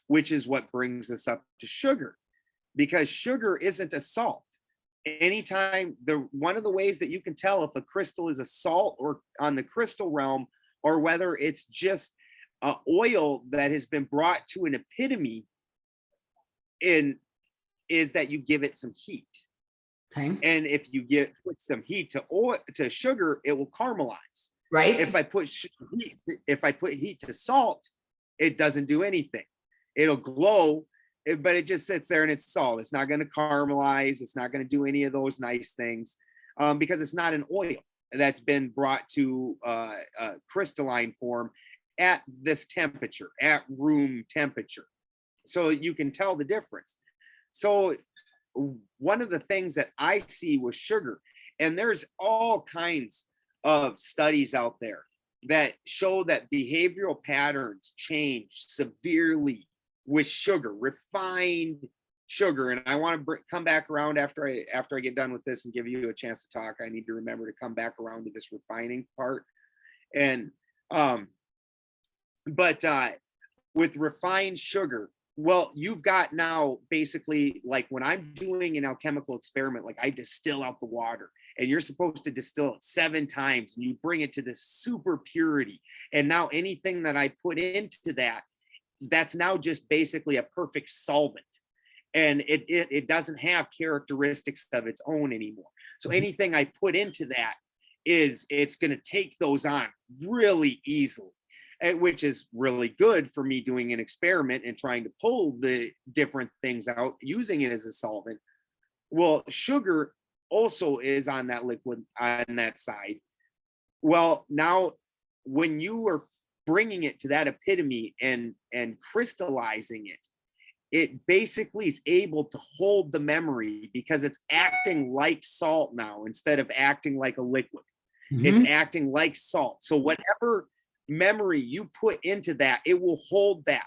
which is what brings us up to sugar, because sugar isn't a salt. Anytime one of the ways that you can tell if a crystal is a salt or on the crystal realm, or whether it's just oil that has been brought to an epitome is that you give it some heat. Okay. And if you put some heat to sugar, it will caramelize. Right. If I put heat to salt, it doesn't do anything. It'll glow, but it just sits there and it's salt. It's not going to caramelize. It's not going to do any of those nice things because it's not an oil that's been brought to a crystalline form at this temperature, at room temperature. So you can tell the difference. So one of the things that I see with sugar, and there's all kinds of studies out there that show that behavioral patterns change severely with sugar, refined sugar. And I want to come back around after I get done with this and give you a chance to talk. I need to remember to come back around to this refining part. And but with refined sugar, Well, you've got now basically, like when I'm doing an alchemical experiment, like I distill out the water, and you're supposed to distill it 7 times and you bring it to this super purity. And now anything that I put into that, that's now just basically a perfect solvent. And it doesn't have characteristics of its own anymore. So anything I put into that it's going to take those on really easily, which is really good for me doing an experiment and trying to pull the different things out using it as a solvent. Well, sugar also is on that liquid on that side. Well, now when you are bringing it to that epitome and crystallizing it, it basically is able to hold the memory because it's acting like salt now instead of acting like a liquid. It's acting like salt. So whatever memory you put into that, it will hold that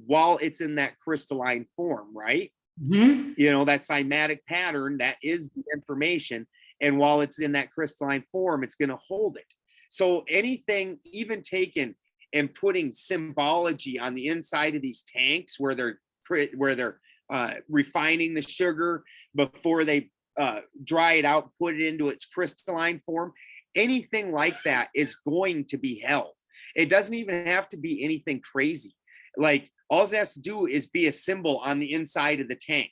while it's in that crystalline form, right? You know, that cymatic pattern, that is the information. And while it's in that crystalline form, it's going to hold it. So anything, even taken and putting symbology on the inside of these tanks where they're refining the sugar before they dry it out, put it into its crystalline form, anything like that is going to be held. It doesn't even have to be anything crazy. Like all it has to do is be a symbol on the inside of the tank,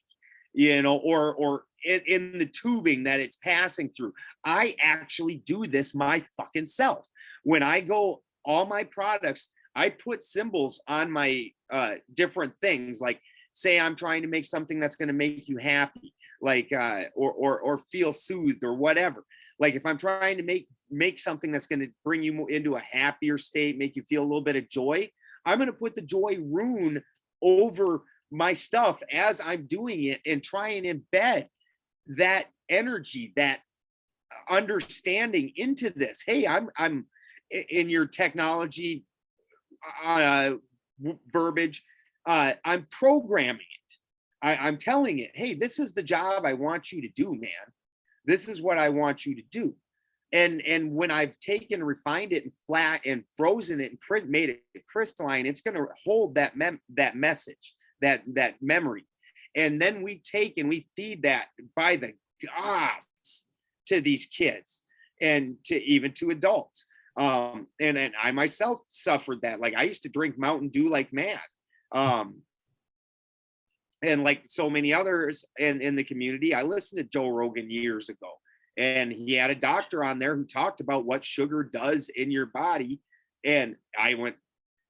you know, or in the tubing that it's passing through. I actually do this my fucking self. When I go, all my products, I put symbols on my different things. Like say I'm trying to make something that's going to make you happy, like or feel soothed or whatever. Like if I'm trying to make something that's going to bring you into a happier state, make you feel a little bit of joy, I'm going to put the joy rune over my stuff as I'm doing it and try and embed that energy, that understanding into this. Hey, I'm in your technology verbiage. I'm programming it. I'm telling it, hey, this is the job I want you to do, man. This is what I want you to do. And when I've taken, refined it and flat and frozen it and made it crystalline, it's going to hold that message, that memory. And then we take and we feed that by the gods to these kids and even to adults. And I myself suffered that. Like I used to drink Mountain Dew like mad. And like so many others in the community, I listened to Joe Rogan years ago, and he had a doctor on there who talked about what sugar does in your body. And I went,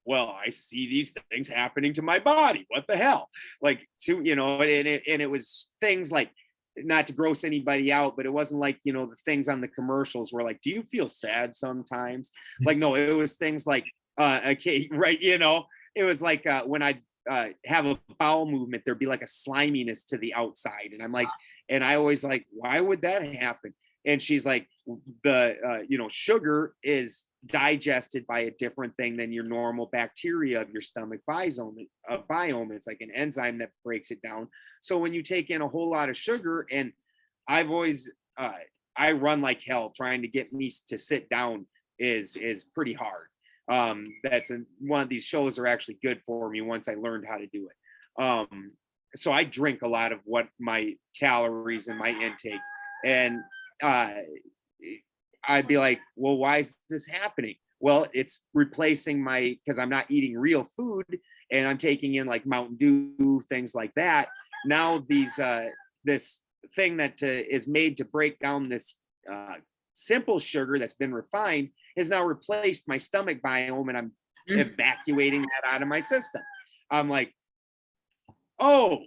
well, I see these things happening to my body. What the hell? Like, you know, and it was things like, not to gross anybody out, but it wasn't like, you know, the things on the commercials were like, do you feel sad sometimes? Like, no, it was things like, okay, right. You know, it was like when I have a bowel movement, there'd be like a sliminess to the outside. And I'm like, and I always like, why would that happen? And she's like, you know, sugar is digested by a different thing than your normal bacteria of your stomach biome. It's like an enzyme that breaks it down. So when you take in a whole lot of sugar, and I've always, I run like hell trying to get me to sit down is pretty hard. That's one of these shows are actually good for me once I learned how to do it. So I drink a lot of what my calories and my intake, and I'd be like, well, why is this happening? Well, it's replacing because I'm not eating real food and I'm taking in like Mountain Dew, things like that. Now this thing that is made to break down this simple sugar that's been refined has now replaced my stomach biome, and I'm evacuating that out of my system. I'm like, oh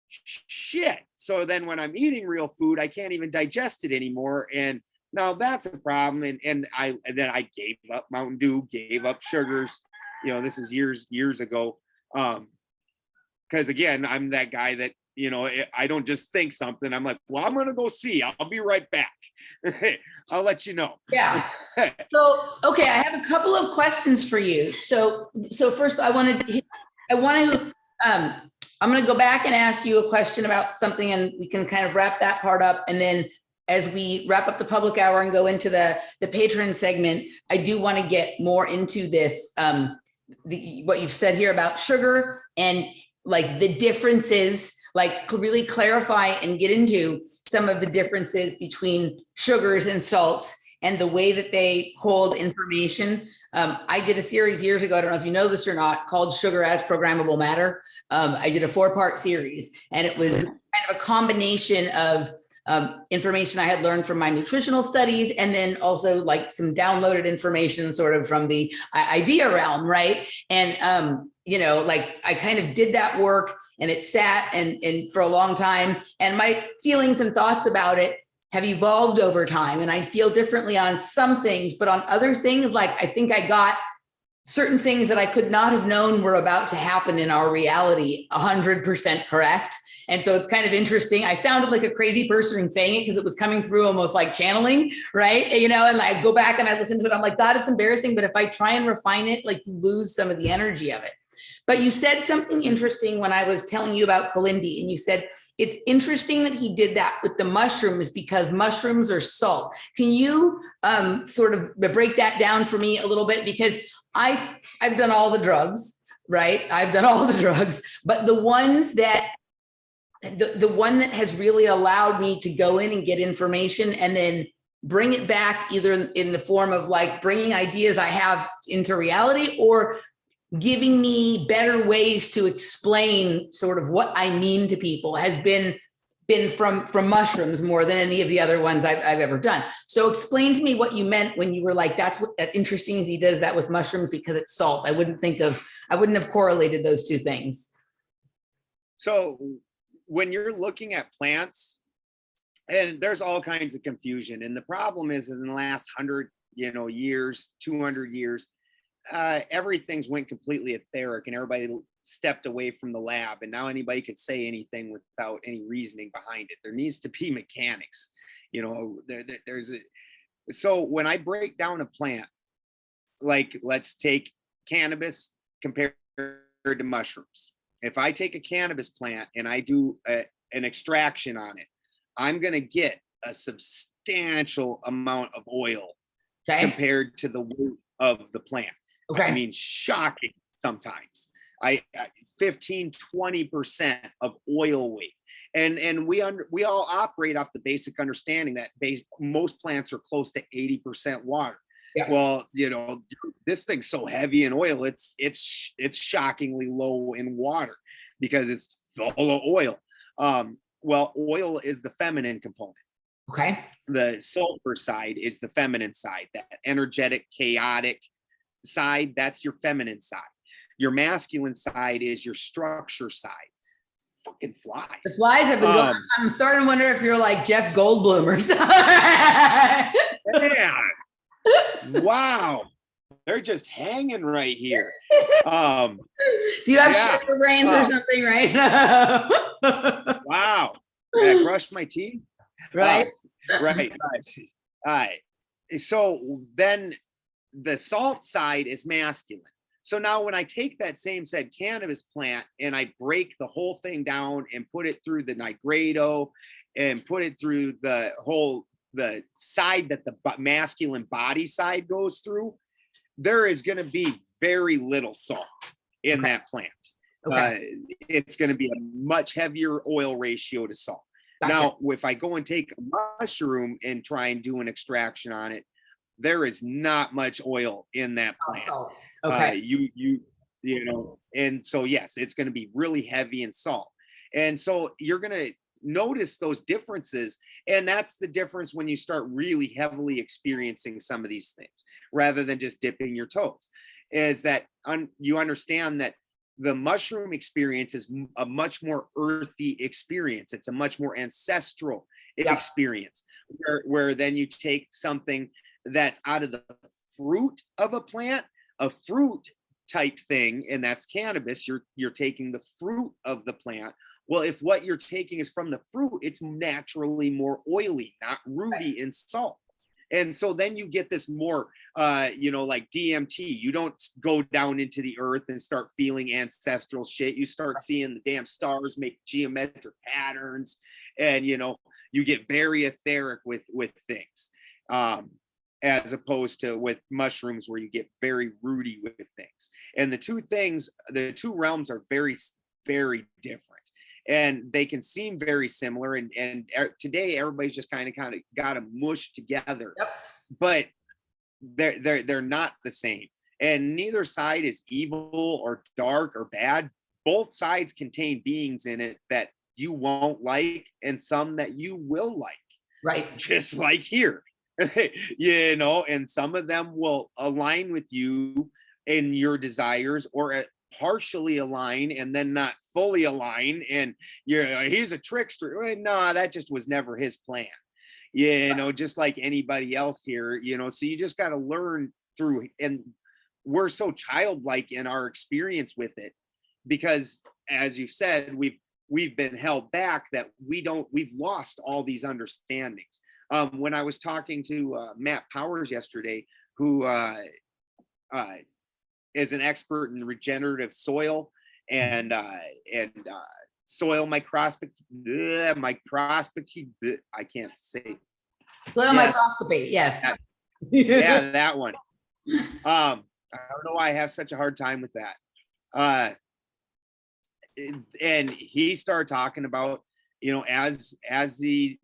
shit. So then when I'm eating real food, I can't even digest it anymore. And now that's a problem. And then I gave up Mountain Dew, gave up sugars. You know, this was years ago. Because again, I'm that guy that, you know, I don't just think something. I'm like, well, I'm going to go see. I'll be right back. I'll let you know. Yeah. So, okay, I have a couple of questions for you. So first I'm going to go back and ask you a question about something, and we can kind of wrap that part up. And then as we wrap up the public hour and go into the patron segment, I do want to get more into this, what you've said here about sugar. And like the differences, like really clarify and get into some of the differences between sugars and salts and the way that they hold information. I did a series years ago, I don't know if you know this or not, called Sugar as Programmable Matter. I did a 4-part series, and it was kind of a combination of information I had learned from my nutritional studies, and then also like some downloaded information sort of from the idea realm, right? And you know, like I kind of did that work, and it sat and for a long time, and my feelings and thoughts about it have evolved over time. And I feel differently on some things, but on other things, like I think I got certain things that I could not have known were about to happen in our reality 100% correct. And so it's kind of interesting. I sounded like a crazy person in saying it because it was coming through almost like channeling, right? You know, and I go back and I listen to it. I'm like, God, it's embarrassing. But if I try and refine it, like you lose some of the energy of it. But you said something interesting when I was telling you about Kalindi, and you said, it's interesting that he did that with the mushrooms because mushrooms are salt. Can you sort of break that down for me a little bit? Because I've done all the drugs, right? I've done all the drugs, but the ones that the one that has really allowed me to go in and get information and then bring it back either in the form of like bringing ideas I have into reality or giving me better ways to explain sort of what I mean to people has been from mushrooms more than any of the other ones I've ever done. So explain to me what you meant when you were like, that's interesting. He does that with mushrooms because it's salt. I wouldn't have correlated those two things. So when you're looking at plants, and there's all kinds of confusion. And the problem is in the last 100, years, 200 years, everything's went completely etheric and everybody stepped away from the lab, and now anybody could say anything without any reasoning behind it. There needs to be mechanics, so when I break down a plant, like let's take cannabis compared to mushrooms. If I take a cannabis plant and I do an extraction on it, I'm going to get a substantial amount of oil compared to the weight of the plant. Okay. I mean, shocking sometimes. 15-20% of oil weight. And we all operate off the basic understanding that most plants are close to 80% water. Yeah. Well, this thing's so heavy in oil, it's shockingly low in water because it's full of oil. Well, oil is the feminine component. Okay. The sulfur side is the feminine side, that energetic, chaotic side, that's your feminine side. Your masculine side is your structure side. Fucking flies. The flies have been going. I'm starting to wonder if you're like Jeff Goldblum or something. Yeah. Wow. They're just hanging right here. Do you have sugar brains or something right now? Wow. Did I brush my teeth? Right. Right. So then the salt side is masculine. So now when I take that same said cannabis plant and I break the whole thing down and put it through the nigredo and put it through the side that the masculine body side goes through, there is going to be very little salt in that plant. Okay. It's going to be a much heavier oil ratio to salt. Gotcha. Now, if I go and take a mushroom and try and do an extraction on it, there is not much oil in that plant. Oh, okay. And so, yes, it's going to be really heavy in salt. And so you're going to notice those differences. And that's the difference when you start really heavily experiencing some of these things, rather than just dipping your toes, is that you understand that the mushroom experience is a much more earthy experience. It's a much more ancestral experience, where then you take something that's out of the fruit of a plant, a fruit type thing, and that's cannabis. You're taking the fruit of the plant. Well, if what you're taking is from the fruit, it's naturally more oily, not rooty in salt. And so then you get this more, like DMT. You don't go down into the earth and start feeling ancestral shit. You start seeing the damn stars make geometric patterns, and you get very etheric with things. As opposed to with mushrooms, where you get very rooty with things. And the two realms are very very different. And they can seem very similar. And today everybody's just kind of got them mushed together, Yep. but they're not the same. And neither side is evil or dark or bad. Both sides contain beings in it that you won't like and some that you will like. Right. Just like here, you know, and some of them will align with you in your desires, or partially align and then not fully align. And he's a trickster. No, that just was never his plan. You know, just like anybody else here, you know, so you just got to learn through. And we're so childlike in our experience with it, because as you've said, we've been held back, that we've lost all these understandings. When I was talking to Matt Powers yesterday, who is an expert in regenerative soil and soil microscopy, I can't say. Soil microscopy, yes. Yeah, that one. I don't know why I have such a hard time with that. And he started talking about, you know, as the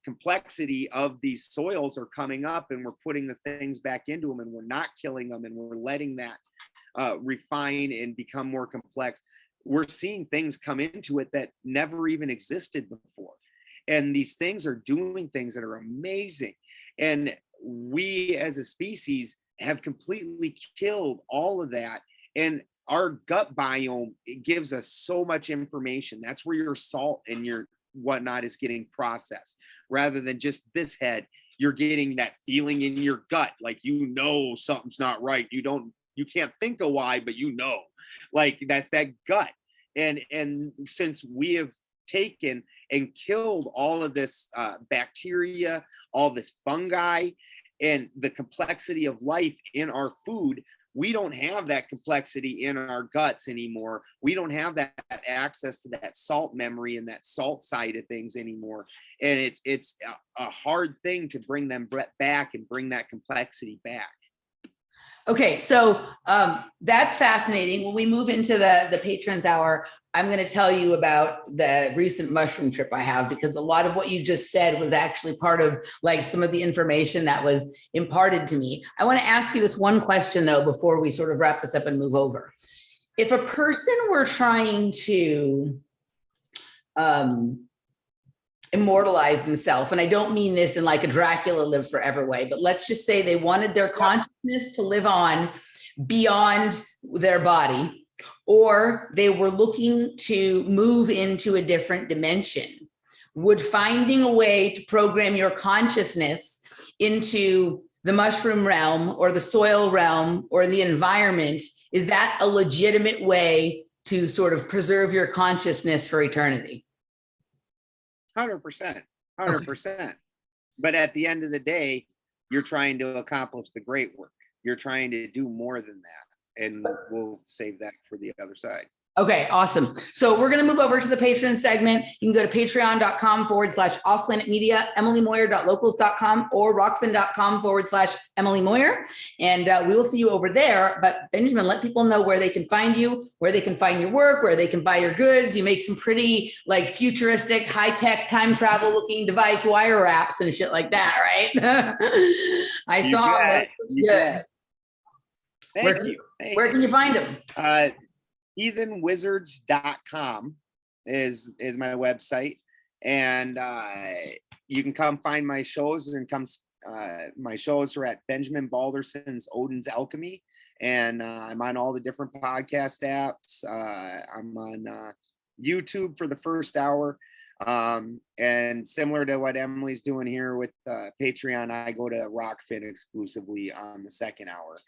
complexity of these soils are coming up, and we're putting the things back into them, and we're not killing them, and we're letting that refine and become more complex. We're seeing things come into it that never even existed before. And these things are doing things that are amazing. And we as a species have completely killed all of that. And our gut biome, it gives us so much information. That's where your salt and your whatnot is getting processed, rather than just this head. You're getting that feeling in your gut, like, you know, something's not right. You can't think of why, but you know, like, that's that gut. And since we have taken and killed all of this bacteria, all this fungi, and the complexity of life in our food, we don't have that complexity in our guts anymore. We don't have that access to that salt memory and that salt side of things anymore. And it's a hard thing to bring them back and bring that complexity back. Okay, so that's fascinating. When we move into the patrons hour, I'm going to tell you about the recent mushroom trip I have, because a lot of what you just said was actually part of like some of the information that was imparted to me. I want to ask you this one question though, before we sort of wrap this up and move over. If a person were trying to immortalize themselves, and I don't mean this in like a Dracula live forever way, but let's just say they wanted their consciousness to live on beyond their body, or they were looking to move into a different dimension, would finding a way to program your consciousness into the mushroom realm or the soil realm or the environment, is that a legitimate way to sort of preserve your consciousness for eternity? 100%. But at the end of the day, you're trying to accomplish the great work. You're trying to do more than that. And we'll save that for the other side. Okay, awesome. So we're going to move over to the Patreon segment. You can go to patreon.com/offplanetmedia, emilymoyer.locals.com, or rockfin.com/Emily Moyer. And we will see you over there. But Benjamin, let people know where they can find you, where they can find your work, where they can buy your goods. You make some pretty like futuristic, high-tech, time travel looking device wire wraps and shit like that, right? I saw them. Good. Thank you. Where can you find them? Heathenwizards.com is my website, and you can come find my shows, and my shows are at Benjamin Balderson's Odin's Alchemy, and I'm on all the different podcast apps. I'm on YouTube for the first hour, and similar to what Emily's doing here with Patreon, I go to Rockfin exclusively on the second hour.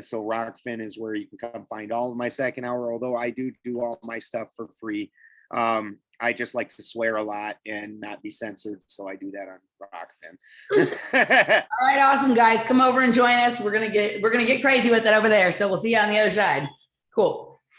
So Rockfin is where you can come find all of my second hour, although I do all my stuff for free. I just like to swear a lot and not be censored, so I do that on Rockfin. All right, awesome guys, come over and join us. We're gonna get crazy with it over there. So we'll see you on the other side. Cool.